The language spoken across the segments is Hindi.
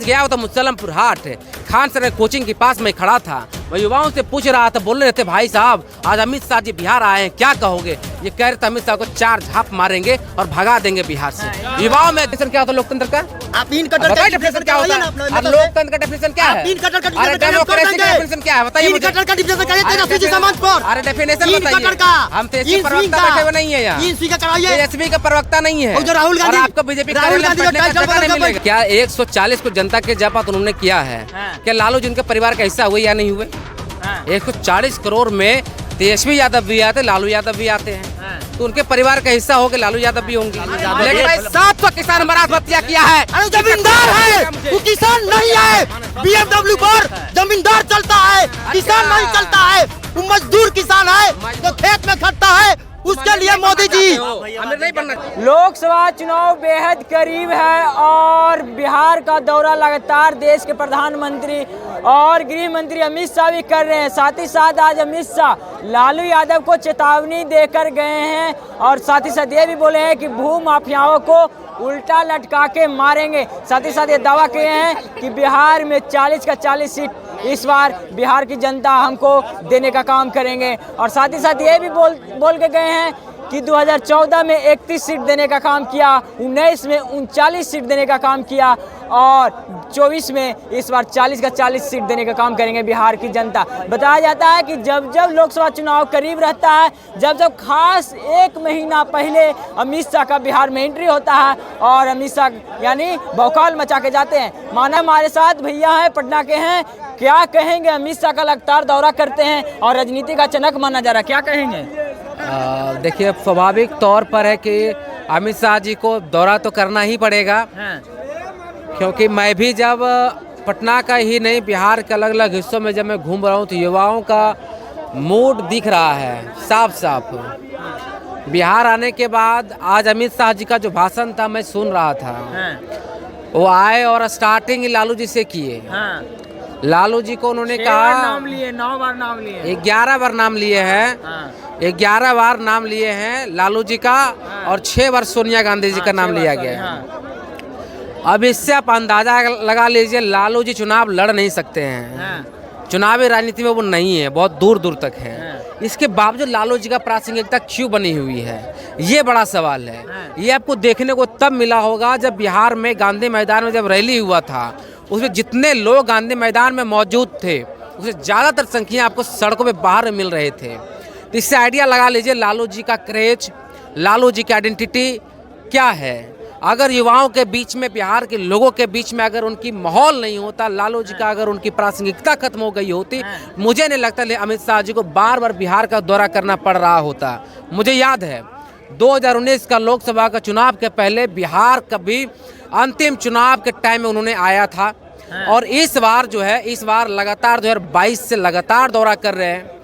गया वो तो मुसलमपुर हाट खान सर कोचिंग के पास में खड़ा था। मैं युवाओं से पूछ रहा था, बोल रहे थे भाई साहब आज अमित शाह जी बिहार आए हैं, क्या कहोगे? ये कह रहे थे अमित शाह को 4 झाप मारेंगे और भगा देंगे बिहार से। युवाओं में डेफिनेशन क्या होता है लोकतंत्र का? आप इन कटर का डेफिनेशन क्या होता है? लोकतंत्र का डेफिनेशन क्या है? तीन कटर का अरे डेमोक्रेसी का डेफिनेशन क्या है बताइए मुझे। कटर का डेफिनेशन करिए तेजस्वी जी समाज पर। अरे डेफिनेशन बताइए। हम तेजस्वी प्रवक्ता बैठे हुए नहीं है यहाँ, तेजस्वी का प्रवक्ता नहीं है राहुल गांधी, आपको बीजेपी नहीं मिलेगा। क्या 140 को जनता के जवाब उन्होंने किया है? क्या लालू जी उनके परिवार का हिस्सा हुए या नहीं हुए? 140 करोड़ में तेजस्वी यादव भी आते, लालू यादव भी आते हैं, तो उनके परिवार का हिस्सा हो के लालू यादव भी होंगे। लेकिन भाई 700 किसान मराठ हत्या किया है। अरे जमींदार है वो किसान नहीं है। BMW पर जमींदार चलता है, किसान नहीं चलता है। वो मजदूर किसान है जो खेत में खटता है, उसके लिए मोदी जी। लोकसभा चुनाव बेहद करीब है और बिहार का दौरा लगातार देश के प्रधानमंत्री और गृह मंत्री अमित शाह भी कर रहे हैं। साथ ही साथ आज अमित शाह लालू यादव को चेतावनी देकर गए हैं और साथ ही साथ ये भी बोले हैं कि भू माफियाओं को उल्टा लटका के मारेंगे। साथ ही साथ ये दावा किए हैं कि बिहार में 40 का 40 सीट इस बार बिहार की जनता हमको देने का काम करेंगे। और साथ ही साथ ये भी बोल के गए हैं कि 2014 में 31 सीट देने का काम किया, 19 में 39 सीट देने का काम किया और 24 में इस बार 40 का 40 सीट देने का काम करेंगे बिहार की जनता। बताया जाता है कि जब जब लोकसभा चुनाव करीब रहता है, जब जब खास 1 महीना पहले अमित शाह का बिहार में एंट्री होता है और अमित शाह यानी भौकाल मचा के जाते हैं। माना हमारे साथ भैया हैं, पटना के हैं, क्या कहेंगे? अमित शाह का लगातार दौरा करते हैं और राजनीति का चनक माना जा रहा है, क्या कहेंगे? देखिए स्वाभाविक तौर पर है कि अमित शाह जी को दौरा तो करना ही पड़ेगा, क्योंकि मैं भी जब पटना का ही नहीं बिहार के अलग अलग हिस्सों में जब मैं घूम रहा हूँ तो युवाओं का मूड दिख रहा है साफ साफ। बिहार आने के बाद आज अमित शाह जी का जो भाषण था मैं सुन रहा था, वो आए और स्टार्टिंग लालू जी से किए। लालू जी को उन्होंने कहा 9 बार नाम लिए, 11 बार नाम लिए हैं, 11 बार नाम लिए हैं लालू जी का और 6 बार सोनिया गांधी जी का नाम लिया गया है। अब इससे आप अंदाजा लगा लीजिए लालू जी चुनाव लड़ नहीं सकते हैं, चुनावी राजनीति में वो नहीं है, बहुत दूर दूर तक है। इसके बावजूद लालू जी का प्रासंगिकता क्यों बनी हुई है, ये बड़ा सवाल है। ये आपको देखने को तब मिला होगा जब बिहार में गांधी मैदान में जब रैली हुआ था, उसमें जितने लोग गांधी मैदान में मौजूद थे उससे ज़्यादातर संख्या आपको सड़कों पे बाहर मिल रहे थे। तो इससे आइडिया लगा लीजिए लालू जी का क्रेज, लालू जी की आइडेंटिटी क्या है। अगर युवाओं के बीच में, बिहार के लोगों के बीच में अगर उनकी माहौल नहीं होता, लालू जी का अगर उनकी प्रासंगिकता खत्म हो गई होती, मुझे नहीं लगता अमित शाह जी को बार बार बिहार का दौरा करना पड़ रहा होता। मुझे याद है 2019 का लोकसभा का चुनाव के पहले बिहार का भी अंतिम चुनाव के टाइम में उन्होंने आया था और इस बार जो है इस बार लगातार 2022 से लगातार दौरा कर रहे हैं।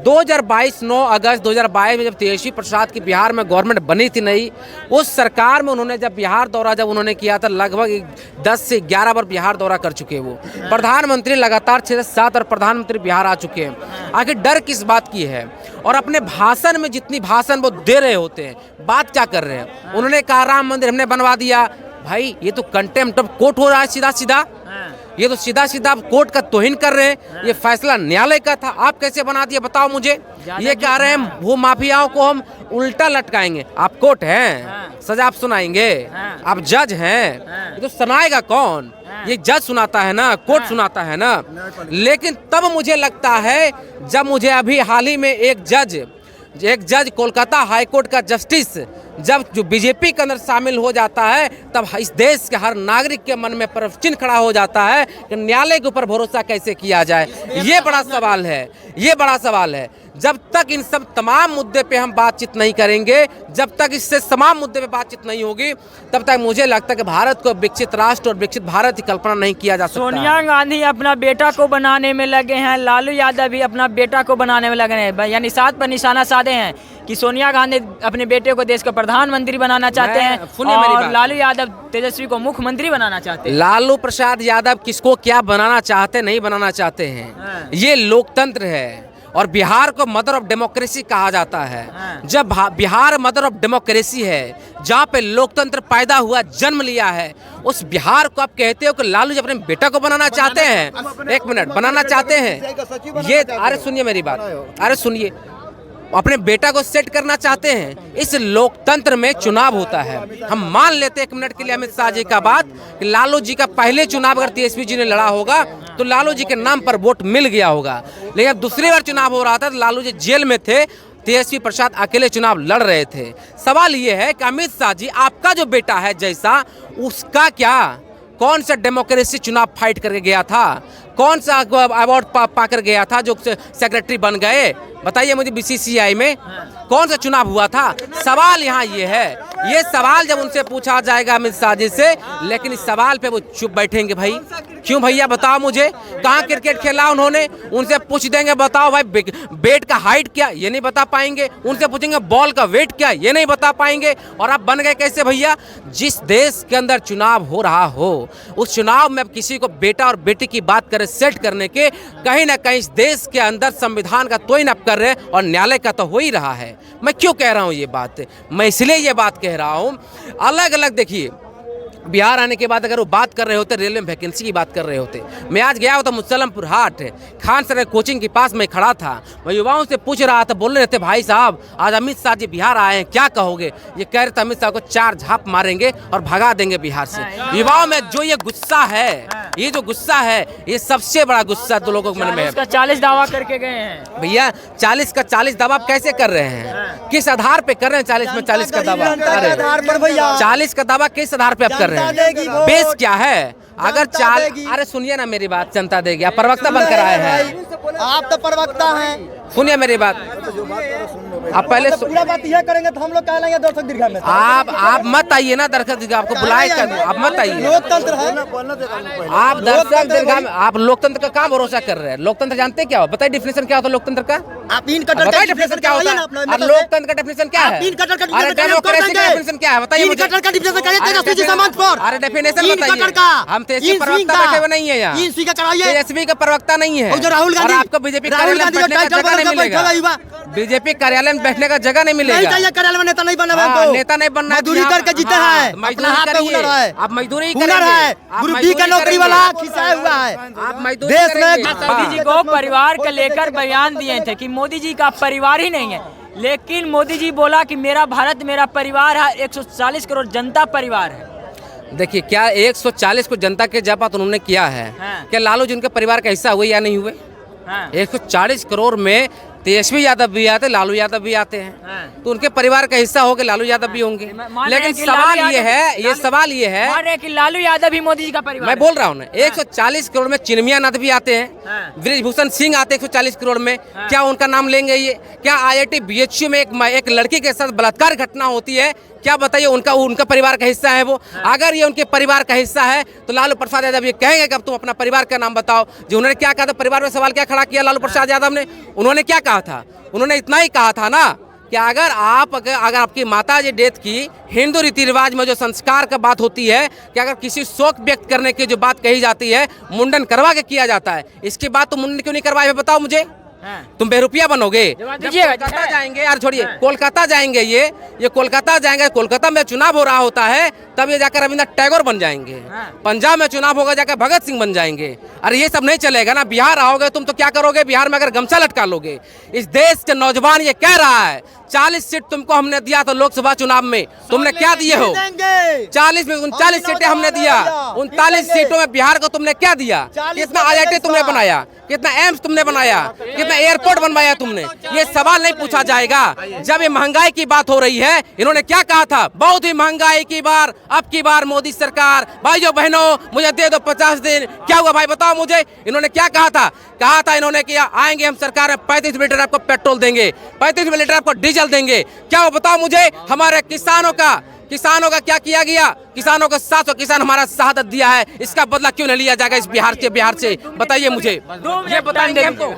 2022 9 अगस्त 2022 में जब तेजस्वी प्रसाद की बिहार में गवर्नमेंट बनी थी नई, उस सरकार में उन्होंने जब बिहार दौरा जब उन्होंने किया था लगभग 10 से 11 बार बिहार दौरा कर चुके हैं। वो प्रधानमंत्री लगातार 6 से 7 बार प्रधानमंत्री बिहार आ चुके हैं। आखिर डर किस बात की है? और अपने भाषण में जितनी भाषण वो दे रहे होते हैं, बात क्या कर रहे हैं? उन्होंने कहा राम मंदिर हमने बनवा दिया। भाई ये तो कंटेम्प्ट ऑफ कोर्ट हो रहा है, सीधा सीधा ये तो सीधा सीधा आप कोर्ट का तौहीन कर रहे हैं। ये फैसला न्यायालय का था, आप कैसे बना दिया बताओ मुझे। ये कह रहे हैं भू माफियाओं को हम उल्टा लटकाएंगे। आप कोर्ट हैं, सजा आप सुनाएंगे, आप जज हैं, ये तो सुनाएगा कौन? ये जज सुनाता है ना, कोर्ट सुनाता है ना। लेकिन तब मुझे लगता है जब मुझे अभी हाल ही में एक जज कोलकाता हाईकोर्ट का जस्टिस जब जो बीजेपी के अंदर शामिल हो जाता है, तब इस देश के हर नागरिक के मन में प्रश्न चिन्ह खड़ा हो जाता है कि न्यायालय के ऊपर भरोसा कैसे किया जाए। ये बड़ा सवाल है, ये बड़ा सवाल है। जब तक इन सब तमाम मुद्दे पे हम बातचीत नहीं करेंगे, जब तक इससे तमाम मुद्दे पे बातचीत नहीं होगी, तब तक मुझे लगता है कि भारत को विकसित राष्ट्र और विकसित भारत की कल्पना नहीं किया जा सकता। सोनिया गांधी अपना बेटा को बनाने में लगे हैं, लालू यादव भी अपना बेटा को बनाने में लगे हैं। यानी साथ पर निशाना साधे हैं कि सोनिया गांधी अपने बेटे को देश का प्रधानमंत्री बनाना चाहते हैं और लालू यादव तेजस्वी को मुख्यमंत्री बनाना चाहते हैं। लालू प्रसाद यादव किसको क्या बनाना चाहते नहीं बनाना चाहते हैं, ये लोकतंत्र है और बिहार को मदर ऑफ डेमोक्रेसी कहा जाता है। जब बिहार मदर ऑफ डेमोक्रेसी है, जहाँ पे लोकतंत्र पैदा हुआ, जन्म लिया है, उस बिहार को आप कहते हो कि लालू जी अपने बेटा को बनाना चाहते हैं। एक मिनट, बनाना चाहते हैं ये, अरे सुनिए मेरी बात, अरे सुनिए, अपने बेटा को सेट करना चाहते हैं। इस लोकतंत्र में चुनाव होता है। हम मान लेते हैं एक मिनट के लिए अमित शाह जी का बात कि लालू जी का पहले चुनाव अगर तेजस्वी जी ने लड़ा होगा तो लालू जी के नाम पर वोट मिल गया होगा। लेकिन अब दूसरी बार चुनाव हो रहा था तो लालू जी जेल में थे, तेजस्वी प्रसाद अकेले चुनाव लड़ रहे थे। सवाल ये है कि अमित शाह जी, आपका जो बेटा है जैसा, उसका क्या, कौन सा डेमोक्रेसी चुनाव फाइट करके गया था, कौन सा अवार्ड पाकर गया था जो सेक्रेटरी बन गए, बताइए मुझे। बीसीसीआई में कौन सा चुनाव हुआ था? सवाल यहाँ ये है, ये सवाल जब उनसे पूछा जाएगा अमित शाह जी से, लेकिन इस सवाल पे वो चुप बैठेंगे। भाई क्यों भैया बताओ मुझे, कहाँ क्रिकेट खेला उन्होंने? उनसे पूछ देंगे बताओ भाई बैट का हाइट क्या, ये नहीं बता पाएंगे। उनसे पूछेंगे बॉल का वेट क्या, ये नहीं बता पाएंगे। और आप बन गए कैसे भैया? जिस देश के अंदर चुनाव हो रहा हो, उस चुनाव में अब किसी को बेटा और बेटी की बात करें सेट करने के, कहीं ना कहीं इस देश के अंदर संविधान का तोड़ आप कर रहे हैं और न्यायालय का तो हो ही रहा है। मैं क्यों कह रहा हूं ये बात? मैं इसलिए ये बात कह रहा हूं, अलग अलग देखिए, बिहार आने के बाद अगर वो बात कर रहे होते, रेलवे में वैकेंसी की बात कर रहे होते, मैं आज गया होता मुसलमपुर हाट, खान सर कोचिंग के पास मैं खड़ा था, मैं युवाओं से पूछ रहा था, बोल रहे थे भाई साहब आज अमित शाह जी बिहार आए हैं, क्या कहोगे? ये कह रहे थे अमित शाह को 4 झाप मारेंगे और भगा देंगे बिहार से। युवाओं में जो ये गुस्सा है, ये जो गुस्सा है, ये सबसे बड़ा गुस्सा तो लोगों के मन में है। 40 दावा करके गए हैं भैया, 40 का 40 दावा आप कैसे कर रहे हैं? किस आधार पे कर रहे हैं 40 में 40 का दावा? 40 का दावा किस आधार पे आप कर रहे हैं? बेस क्या है? अगर 40, अरे सुनिए ना मेरी बात, जनता देगी। आप प्रवक्ता बनकर आए हैं, आप तो प्रवक्ता हैं। सुनिए मेरी बात, आप पहले पूरा बात यह करेंगे तो हम लोग कह लेंगे दर्शक दीर्घा में। आप मत आइए ना दर्शक दीर्घा, आपको बुलाए क्या? आप मत आइए, लोकतंत्र है। आप दर्शक दीर्घा में, आप लोकतंत्र का क्या भरोसा कर रहे हैं? लोकतंत्र जानते क्या हो? बताइए डेफिनेशन क्या होता है लोकतंत्र का? आप इन कटर का डेफिनेशन क्या होता है? और लोकतंत्र का डेफिनेशन क्या है? इन कटर का डेमोक्रेसी का डेफिनेशन क्या है बताइए मुझे। इन कटर का डेफिनेशन करिए तेजस्वी जी समाज पर। अरे डेफिनेशन बताइए। हम तेजस्वी प्रवक्ता बैठे हुए नहीं है यहाँ, तेजस्वी का प्रवक्ता नहीं है। राहुल गांधी, आपको बीजेपी कार्यालय में बैठने का जगह नहीं मिलेगा। बीजेपी कार्यालय में बैठने का जगह नहीं मिलेगा। कार्यालय में नेता नहीं बनना, नेता नहीं बनना, मजदूरी करके जीते हैं, मजदूरी करिए, आप मजदूरी हुनर है, ग्रुप डी का नौकरी वाला खिंचाया हुआ है। आप मजदूरी देश में मोदी जी को परिवार को लेकर बयान दिए थे कि मोदी जी का परिवार ही नहीं है, लेकिन मोदी जी बोला कि मेरा भारत मेरा परिवार है, 140 करोड़ जनता परिवार है। देखिए क्या 140 को जनता के जबात उन्होंने किया है, क्या लालू जी उनके परिवार का हिस्सा हुए या नहीं हुए? 140 करोड़ में तेजस्वी यादव भी आते, लालू यादव भी आते हैं, तो उनके परिवार का हिस्सा हो के लालू यादव भी होंगे। लेकिन सवाल ये है, ये सवाल ये है कि लालू यादव भी मोदी जी का परिवार। मैं बोल रहा हूँ ना, 140 करोड़ में चिन्मयानाथ भी आते हैं, ब्रिजभूषण सिंह आते हैं 140 करोड़ में, क्या उनका नाम लेंगे? ये क्या IIT BHU में एक लड़की के साथ बलात्कार घटना होती है, क्या बताइए उनका परिवार का हिस्सा है वो? अगर ये उनके परिवार का हिस्सा है तो लालू प्रसाद यादव ये कहेंगे कि अब तुम अपना परिवार का नाम बताओ। जो उन्होंने क्या कहा था, परिवार में सवाल क्या खड़ा किया लालू प्रसाद यादव ने? उन्होंने क्या कहा था? उन्होंने इतना ही कहा था ना कि अगर आपकी माता जी डेथ की, हिंदू रीति रिवाज में जो संस्कार का बात होती है कि अगर किसी शोक व्यक्त करने की जो बात कही जाती है, मुंडन करवा के किया जाता है, इसके बाद तुम मुंडन क्यों नहीं करवाए बताओ मुझे? तुम बेरुपया बनोगे। कोलकाता जाएंगे यार, छोड़िए, कोलकाता जाएंगे, ये कोलकाता जाएंगे, कोलकाता में चुनाव हो रहा होता है तब ये जाकर रविंद्रनाथ टैगोर बन जाएंगे। पंजाब में चुनाव होगा जाकर भगत सिंह बन जाएंगे। अरे ये सब नहीं चलेगा ना। बिहार आओगे तुम तो क्या करोगे? बिहार में अगर गमछा लटका लोगे। इस देश के नौजवान ये कह रहा है 40 सीट तुमको हमने दिया था लोकसभा चुनाव में, तुमने क्या दिए हो? 40 में 39 सीटें हमने दिया, 39 सीटों में बिहार को तुमने क्या दिया? कितना IIT तुमने बनाया, कितना एम्स तुमने बनाया, कितना एयरपोर्ट बनवाया तुमने? ये सवाल नहीं पूछा जाएगा। जब ये महंगाई की बात हो रही है, इन्होंने क्या कहा था? बहुत ही महंगाई की बार, अब की बार मोदी सरकार, भाइयों बहनों मुझे दे दो 50 दिन। क्या हुआ भाई बताओ मुझे? इन्होंने क्या कहा था? कहा था इन्होंने कि आएंगे हम सरकार में 35 लीटर आपको पेट्रोल देंगे, 35 लीटर आपको डीजल देंगे। क्या हो बताओ मुझे? हमारे किसानों का क्या किया गया? किसानों को 700 किसान हमारा शहादत दिया है, इसका बदला क्यों नहीं लिया जाएगा इस बिहार से? बताइए मुझे, ये बताएंगे हमको।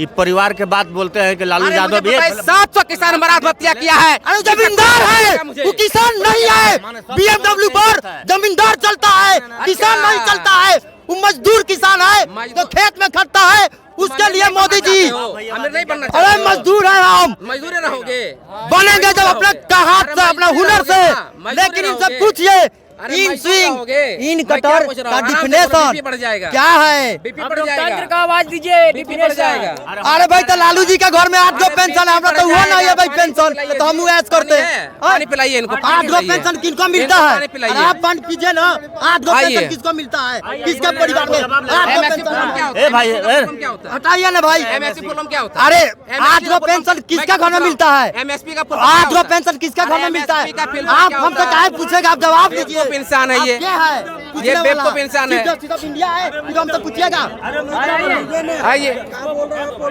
ये परिवार के बात बोलते हैं कि लालू यादव भी 700 किसान हमारा आत्महत्या किया है। अरे जमींदार है, वो किसान नहीं है। BMW पर जमींदार चलता है, किसान नहीं चलता है। वो मजदूर किसान है जो खेत में खटता है, उसके लिए मोदी जी, हमें नहीं बनना अरे मजदूर है हम, मजदूर रहोगे, बनेंगे जब अपने हाथ से अपने हुनर से। लेकिन इनसे पूछिए इन स्विंग इन कटर का डिफिनेशन क्या है? लोकतंत्र का आवाज दीजिए, डिफिनेशन जाएगा। अरे भाई तो लालू जी के घर में 8 गो पेंशन है, हमरा तो हुआ नहीं है भाई पेंशन, तो हम ऐसे करते हैं। पानी पिलाइए इनको, 8 गो पेंशन किनको मिलता है? अरे आप बंद कीजिए ना, 8 गो पेंशन किसको मिलता है? किसके परिवार में 8 गो पेंशन? ए भाई हटाइए ना भाई। क्या होता है? अरे 8 गो पेंशन किसके घर में मिलता है? एमएसपी का 8 गो पेंशन किसके घर में मिलता है? आप हमसे काहे पूछेगा, आप जवाब दीजिए। इंसान है ये, क्या है? ये बेवकूफ इंसान है। सिर्फ इंडिया है, फिर हमसे पूछिएगा। आइए,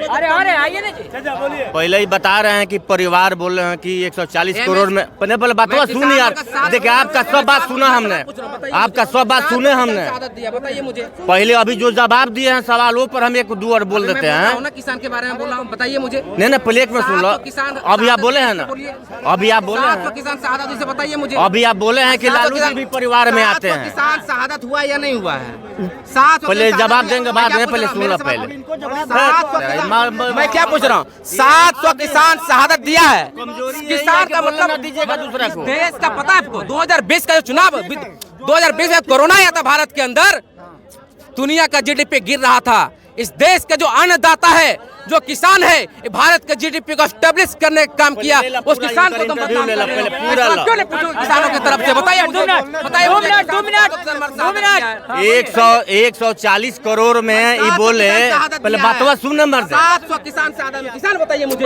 अरे आइए ना जी। पहले ही बता रहे हैं कि परिवार बोल रहे हैं कि 140 करोड़ में। पहले बात सुन यार, देखिए आपका सब बात सुना हमने, आपका सब बात सुने हमने। बताइए मुझे, पहले अभी जो जवाब दिए हैं सवालों पर हम एक दो और बोल देते हैं। किसान के बारे में बोल रहा हूँ, बताइए मुझे। नहीं प्ले में सुन लो, अभी आप बोले हैं ना, अभी आप बोले हैं किसान शहादत से बताइए मुझे। अभी आप बोले हैं कि लालू जी भी परिवार में आते हैं। किसान शहादत हुआ या नहीं हुआ है? 7 पहले जवाब देंगे, बाद में पहले सुन लो पहले। मैं क्या पूछ रहा हूँ? 700 किसान शहादत दिया है। किसान का मतलब दीजिएगा दूसरा को। देश का पता है आपको? 2020 का जो चुनाव, 2020 में कोरोना आया था भारत के अंदर, दुनिया का जीडीपी गिर रहा था। इस देश का जो अन्नदाता है, जो किसान है, भारत के जीडीपी को स्टेब्लिश करने का काम किया। उस किसान को तुम क्यों नहीं पूछो किसानों की तरफ से? बताइए, बताइए। 2 मिनट 140 करोड़ में ये बोले, पहले बातवा सुन नंबर से। 700 किसान शहादत में, किसान बताइए मुझे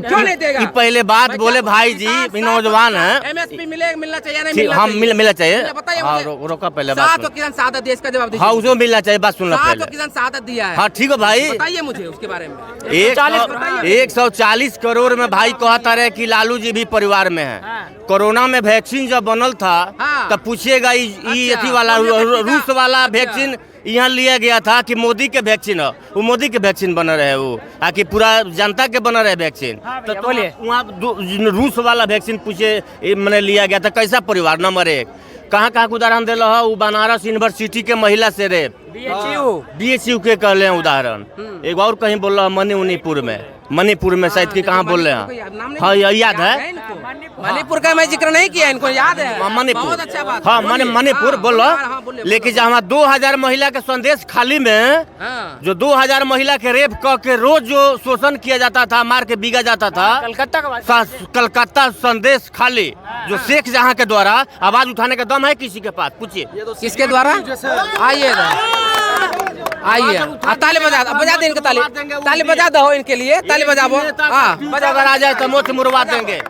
क्यों नहीं देगा? ये पहले बात बोले भाई जी, नौजवान है, एमएसपी मिलना चाहिए नहीं हम मिलना चाहिए। बताइए हाँ, मुझे। रोका पहले 700 बात। किसान शहादत देश का जवाब दीजिए। हाँ उसको मिलना चाहिए, बात सुनना 700 पहले। किसान शहादत दिया है। हाँ ठीक है भाई, बताइए मुझे उसके बारे में। 140 करोड़ में भाई कहता रहे कि लालू जी भी परिवार में है। कोरोना में वैक्सीन जब बनल था तब पूछिएगा ये वाला रूस वाला वैक्सीन यहाँ लिया गया था कि मोदी के वैक्सीन है? वो मोदी के वैक्सीन बन रहे वो, आकि पूरा जनता के बन रहे वैक्सीन। तो बोलिए वहाँ रूस वाला वैक्सीन पूछे मैंने लिया गया था। कैसा परिवार? नंबर 1 कहाँ कहाँ उदाहरण दिल है? वो बनारस यूनिवर्सिटी के महिला से रे BHU के कहले हैं उदाहरण। एक और कहीं बोल रहा है मणिपुर में शायद की कहाँ बोल रहे हैं? हाँ याद है, मणिपुर का मैं जिक्र नहीं किया, इनको याद है। मणिपुर, बहुत अच्छा बात। हाँ मणिपुर बोलो। लेकिन जहाँ 2000 महिला के संदेश खाली में जो 2000 महिला के रेप के रोज जो शोषण किया जाता था, मार के बिगा जाता था, कलकत्ता संदेश खाली जो शेख जहाँ के द्वारा आवाज उठाने का दम है किसी के पास? पूछिए किसके द्वारा? आइए ताली बजा दे इनके, ताली बजा दो इनके लिए, ताली बजाबो। हाँ अगर आ जाए तो मोच मुरवा देंगे।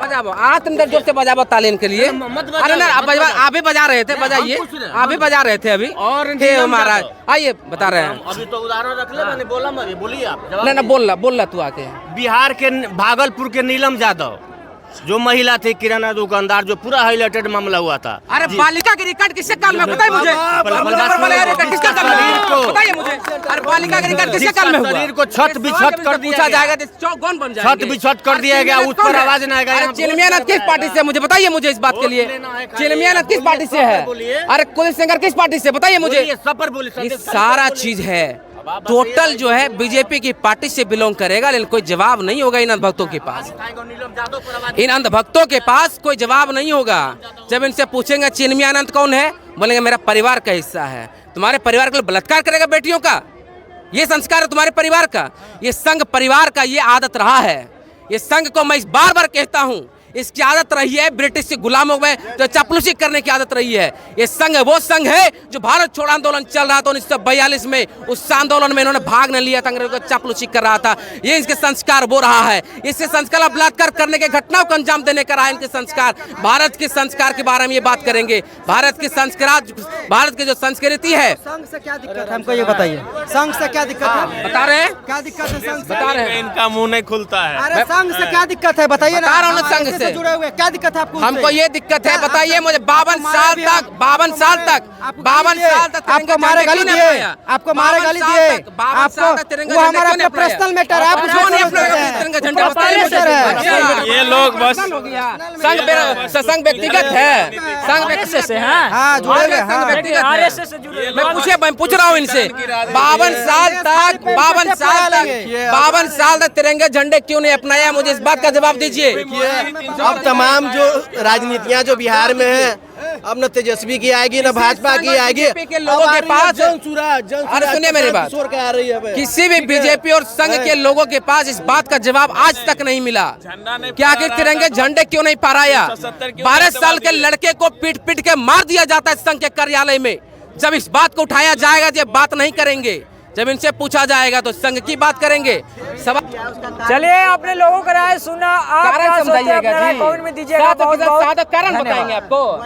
बजाबो, तुम जोर से बजाबो ताली इनके लिए। अरे ना आप भी बजा रहे थे, बजाइए। आप भी बजा रहे थे अभी। और महाराज आइए बता रहे हैं। अभी तो उदाहरण रख ले, मैंने बोला मत, बोलिए आप। ना बोल ला तू आके। बिहार के भागलपुर के नीलम यादव जो महिला थी, किराना दुकानदार, जो पूरा हाईलाइटेड मामला हुआ था। अरे बालिका के रिकॉर्ड किसके काल में? बताइए मुझे, किसके काल में? बताइए मुझे। अरे बालिका के रिकॉर्ड किसके काल में हुआ? शरीर को छत भी छत कर दिया जाएगा, कौन बन जाएगा? छत भी छत कर दिया गया, उस पर आवाज नहीं आएगा। चिलमियानत किस पार्टी से? मुझे बताइए मुझे इस बात के लिए। चिलमियानत किस पार्टी से है? अरे कुलदीप सेंगर किस पार्टी से? बताइए मुझे। सब पर बोलिए, ये सारा चीज है टोटल जो है बीजेपी की पार्टी से बिलोंग करेगा, लेकिन कोई जवाब नहीं होगा इन अंधभक्तों के पास। इन अंधभक्तों के पास कोई जवाब नहीं होगा। जब इनसे पूछेंगे चिन्मयानंद कौन है, बोलेंगे मेरा परिवार का हिस्सा है। तुम्हारे परिवार के लिए बलात्कार करेगा बेटियों का? ये संस्कार है तुम्हारे परिवार का? ये संघ परिवार का ये आदत रहा है। ये संघ को मैं बार बार कहता हूँ, इसकी आदत रही है ब्रिटिश के गुलामों में जो चापलूसी करने की आदत रही है। ये संघ वो संघ है जो भारत छोड़ आंदोलन चल रहा था 1942 में, उस आंदोलन में इन्होंने भाग न लिया था, अंग्रेजों को चापलूसी कर रहा था। ये इसके संस्कार वो रहा है। इससे संस्कार बलात्कार करने के घटनाओं को अंजाम देने का रहा है इनके संस्कार। भारत के संस्कार के बारे में ये बात करेंगे। भारत के संस्कार, भारत की जो संस्कृति है। संघ से क्या दिक्कत है हमको ये बताइए। संघ से क्या दिक्कत है? बता रहे हैं क्या दिक्कत है संघ से? बता रहे हैं। इनका मुंह नहीं खुलता है। अरे संघ से क्या दिक्कत है बताइए ना। बता रहा हूँ संघ से। से जुड़े हुए, क्या दिक्कत है आपको? हमको ये दिक्कत है, बताइए मुझे। 52 साल तक 52 साल तक आपको मारे गाली दिए, आपको मारे गाली दिए, आपको वो हमारा अपना पर्सनल मैटर है, आप तिरंगा झंडा ये लोग बस संघ व्यक्तिगत है, संघ आरएसएस से हैं। हाँ जुड़े हुए, हाँ। लेकिन आरएसएस से जुड़े मैं पूछ रहा हूँ इनसे 52 साल तक तिरंगे झंडे क्यों नहीं अपनाया? मुझे इस बात का जवाब दीजिए। अब तमाम जो राजनीतियां जो बिहार में है, अब न तेजस्वी की आएगी न भाजपा की आएगी, के लोगों के पास अरे सुनिए मेरी बात, आ रही है। किसी भी बीजेपी और संघ के लोगों के पास इस बात का जवाब आज तक नहीं मिला कि आखिर तिरंगे झंडे क्यों नहीं फहराया। 12 साल के लड़के को पीट पीट के मार दिया जाता है संघ के कार्यालय में। जब इस बात को उठाया जाएगा तो ये बात नहीं करेंगे, जब इनसे पूछा जाएगा तो संघ की बात करेंगे। चलिए अपने लोगों का राय सुना, आप क्या सोचते हैं अपना राय कमेंट में दीजिएगा। बहुत बहुत कारण बताएंगे आपको।